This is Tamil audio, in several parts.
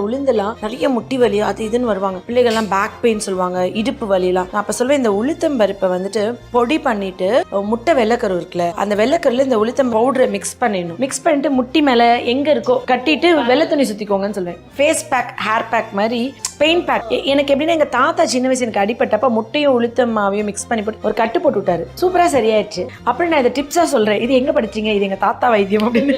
உளுந்தெல்லாம் நிறைய முட்டி வலி அது இதுன்னு வருவாங்க. பிள்ளைகள்லாம் பேக் பெயின் சொல்லுவாங்க, இடுப்பு வலிலாம். நான் அப்ப சொல்வேன், இந்த உளுத்தம் பருப்பை வந்துட்டு பொடி பண்ணிட்டு முட்டை வெள்ளைக்கரு இருக்குல்ல, அந்த வெள்ளைக்கருல இந்த உளுத்தம் பவுடரை மிக்ஸ் பண்ணிடணும். மிக்ஸ் பண்ணிட்டு முட்டி மேல எங்க இருக்கோ கட்டிட்டு வெள்ளை துணி சுத்திக்கோங்கன்னு சொல்லுவேன். ஃபேஸ் பேக், ஹேர் பேக் மாதிரி பெயின் பேக். எனக்கு எப்படின்னா, எங்க தாத்தா சின்ன வயசு எனக்கு அடிப்பட்டப்ப முட்டையும் உளுத்தம் மாவையும் மிக்ஸ் பண்ணி போட்டு ஒரு கட்டு போட்டு விட்டாரு. சூப்பரா சரியாயிடுச்சு. அப்புறம் நான் இதை டிப்ஸா சொல்றேன், இது எங்க படிச்சீங்க, இது எங்க தாத்தா வைத்தியம் அப்படின்னு.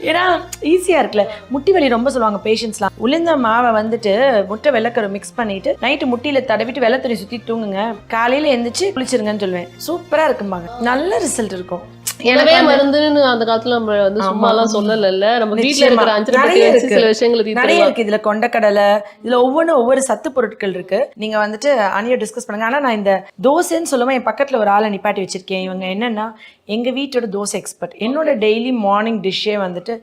ஏன்னா ஈஸியா இருக்குல்ல. முட்டி வலி ரொம்ப சொல்லுவாங்க பேஷண்ட்ஸ்லாம். உளுந்த மாவை வந்துட்டு முட்டை வெள்ளைக்கரு மிக்ஸ் பண்ணிட்டு நைட்டு முட்டியில தடவிட்டு வெள்ளை துணி சுத்தி தூங்குங்க, காலையில எந்திரிச்சு குளிச்சிருங்கன்னு சொல்லுவேன். சூப்பரா இருக்கும்பாங்க. நல்ல ரிசல்ட் இருக்கும். எனவே மருந்துன்னு அந்த காலத்துல நம்ம வந்து சும்மா எல்லாம் சொல்லல. நம்ம வீட்டுல இருக்கிற சில விஷயங்கள் நிறைய இருக்கு. இதுல கொண்டக்கடலை, இதுல ஒவ்வொரு சத்து பொருட்கள் இருக்கு. நீங்க வந்துட்டு அணியை டிஸ்கஸ் பண்ணுங்க. ஆனா நான் இந்த தோசைன்னு சொல்லுவேன், என் பக்கத்துல ஒரு ஆளை நிப்பாட்டி வச்சிருக்கேன். இவங்க என்னன்னா எங்க வீட்டோட தோசை எக்ஸ்பர்ட். என்னோட டெய்லி மார்னிங் டிஷ்ஷே வந்துட்டு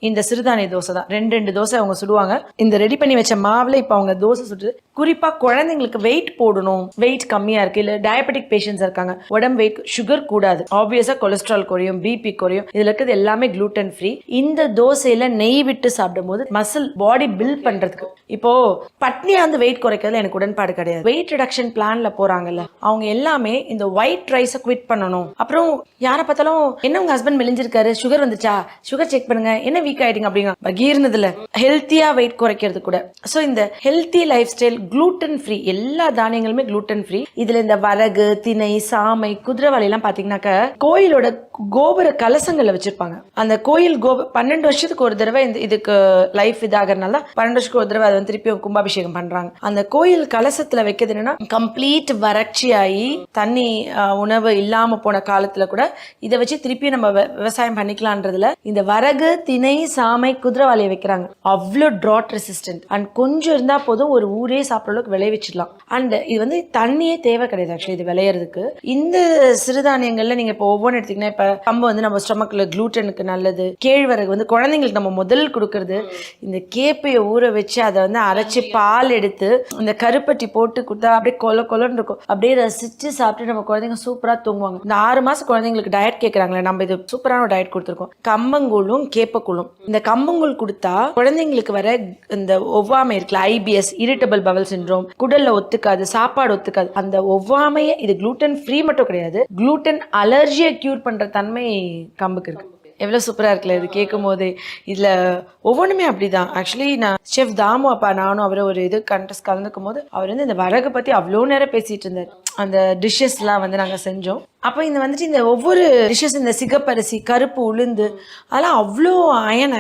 இந்த சிறுதானிய தோசை தான். 2 தோசை அவங்க சுடுவாங்க. இந்த ரெடி பண்ணி வச்ச மாவுல இப்ப அவங்க தோசை சுட்டு, குறிப்பா குழந்தைங்களுக்கு வெயிட் போடணும், வெயிட் கம்மியா இருக்கு, இல்ல டயபெட்டிக் பேஷண்ட்ஸ் இருக்காங்க, உடம்பு வெயிட், சுகர் கூடாது, ஆப்வியஸா கொலஸ்ட்ரால் குறையும், பிபி குறையும். இதுல இருக்கிறது எல்லாமே குளூட்டன் ஃப்ரீ. இந்த தோசையில நெய் விட்டு சாப்பிடும் போது மசில் பாடி பில்ட் பண்றதுக்கு. இப்போ பட்னியா வந்து வெயிட் குறைக்கிறதுல எனக்கு உடன்பாடு கிடையாது. வெயிட் ரிடக்ஷன் பிளான்ல போறாங்கல்ல, அவங்க எல்லாமே இந்த ஒயிட் ரைஸை குவிட் பண்ணணும். அப்புறம் யாரை பார்த்தாலும், என்ன உங்க ஹஸ்பண்ட் மெலிஞ்சிருக்காரு, சுகர் வந்துச்சா, சுகர் செக் பண்ணுங்க, என்ன வீக் ஆயிட்டீங்க அப்படிங்க. பகீர்னதுல ஹெல்த்தியா வெயிட் குறைக்கிறது கூட. சோ இந்த healthy life style gluten free, எல்லா தானியங்களுமே குளூட்டன் ஃப்ரீ. இதுல இந்த வரகு, திணை, சாமை, குதிரைவாளி எல்லாம் பாத்தீங்கன்னாக்க கோயிலோட கோபுர கலசங்கள்ல வச்சிருப்பாங்க. அந்த கோயில் 12 வருஷத்துக்கு ஒரு தடவை இதுக்கு லைஃப் இதாகிறதுனால 12 வருஷத்துக்கு ஒரு தடவை அதை வந்து திருப்பி கும்பாபிஷேகம் பண்றாங்க. அந்த கோயில் கலசத்துல வைக்கிறது என்னன்னா, கம்ப்ளீட் வறட்சியாகி தண்ணி உணவு இல்லாம போன காலத்துல கூட இதை வச்சு திருப்பி நம்ம விவசாயம் பண்ணிக்கலான்றதுல இந்த வரகு, திணை, சாமை, குதிரைவாளியை வைக்கிறாங்க. அவ்வளோ ட்ராட் ரெசிஸ்டன்ட். அண்ட் கொஞ்சம் இருந்தா போதும் ஒரு ஊரே சாப்பிட்ற அளவுக்கு விளைவிச்சிடலாம். அண்ட் இது வந்து தண்ணியே தேவை கிடையாது ஆக்சுவலி இது விளையிறதுக்கு. இந்த சிறுதானியங்கள்ல நீங்க இப்போ ஒவ்வொன்று எடுத்தீங்கன்னா, இப்ப கம்பு வந்து நம்ம ஸ்டொமக்ல குளூட்டனுக்கு நல்லது. கேழ்வரகு வந்து குழந்தைங்களுக்கு நம்ம முதல் கொடுக்கறது. இந்த கேப்பையை ஊற வச்சு அதை வந்து அரைச்சி பால் எடுத்து இந்த கருப்பட்டி போட்டு கொடுத்தா அப்படியே கொலன்னு இருக்கும். அப்படியே ரசிச்சு சாப்பிட்டு நம்ம குழந்தைங்க சூப்பரா தூங்குவாங்க. இந்த 6 மாசம் குழந்தைங்களுக்கு டயட் கேட்கறாங்களே, நம்ம இது சூப்பரான டயட் கொடுத்துருக்கோம். கம்பங்கூழும் கேப்பக்கூழும். இந்த கம்பங்கூழ் கொடுத்தா குழந்தைங்களுக்கு வர இந்த ஒவ்வாமை இருக்குல்ல, IBS, இரிட்டபிள் பவல் சிண்ட்ரோம், குடல்ல ஒத்துக்காது, சாப்பாடு ஒத்துக்காது, அந்த ஒவ்வாமையை, இது குளூட்டன் ஃப்ரீ மட்டும் கிடையாது, குளூட்டன் அலர்ஜியை கியூர் பண்ற தன்மை கம்புக்கு இருக்கு. எவ்வளவு சூப்பரா இருக்குல்ல இது கேட்கும் போதே. இதுல ஒவ்வொன்றுமே அப்படிதான். ஆக்சுவலி நான் செஃப் தாமு அப்பா நானும் அவரை ஒரு இது கண்டெஸ்ட் கலந்துக்கும் போது அவர் வந்து இந்த வரகு பத்தி அவ்வளோ நேரம் பேசிட்டு இருந்தார். அந்த டிஷ்ஷஸ் எல்லாம் வந்து நாங்க செஞ்சோம். அப்போ இந்த வந்துட்டு இந்த ஒவ்வொரு டிஷ்ஷஸ், இந்த சிகப்பரிசி, கருப்பு உளுந்து, அதெல்லாம் அவ்வளோ அயன்